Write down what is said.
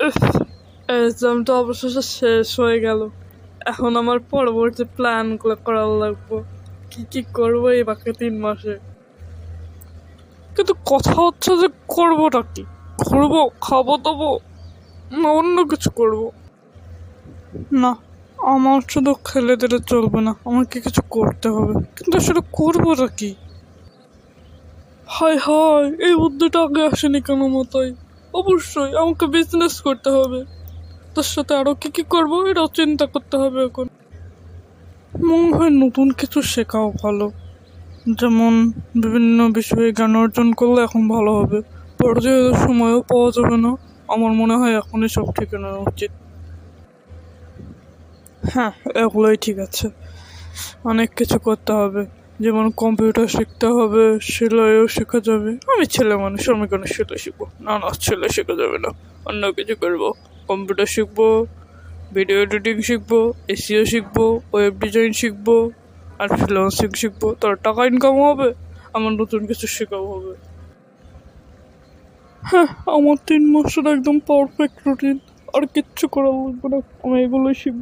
Exam তো অবশেষে শেষ হয়ে গেল। এখন আমার পরবর্তী প্ল্যানগুলো করার লাগবে, কি কি করবো এই বাকি 3 মাসে। কিন্তু কথা হচ্ছে যে করবোটা কি, ঘুরবো, খাবো দাবো, না অন্য কিছু করবো? না, আমার শুধু খেলে দিলে চলবে না, আমাকে কিছু করতে হবে। কিন্তু সেটা করবোটা কি? হায় হায়, এই বুদ্ধিটা আগে আসেনি কেন মাথায়? অবশ্যই আমাকে বিজনেস করতে হবে। তার সাথে আরো কি কি করবো এটাও চিন্তা করতে হবে এখন। মনে হয় নতুন কিছু শেখাও ভালো, যেমন বিভিন্ন বিষয়ে জ্ঞান অর্জন করলে এখন ভালো হবে। পরে যেহেতু সময়ও পাওয়া যাবে না, আমার মনে হয় এখনই সব ঠিক নেওয়া উচিত। হ্যাঁ, এগুলোই ঠিক আছে। অনেক কিছু করতে হবে, যেমন কম্পিউটার শিখতে হবে, সেলাইও শেখা যাবে। আমি ছেলে মানুষ, আমি কেন সেলাই শিখবো? না না, সেলাই শেখা যাবে না, অন্য কিছু করবো। কম্পিউটার শিখবো, ভিডিও এডিটিং শিখবো, এসিও শিখবো, ওয়েব ডিজাইন শিখবো, আর ফ্রিল্যান্সিং শিখবো। তোর টাকা ইনকাম হবে, আমার নতুন কিছু শেখাও হবে। হ্যাঁ, আমার 3 মাসের একদম পারফেক্ট রুটিন, আর কিচ্ছু করা লাগবে না, আমি এগুলোই শিখবো।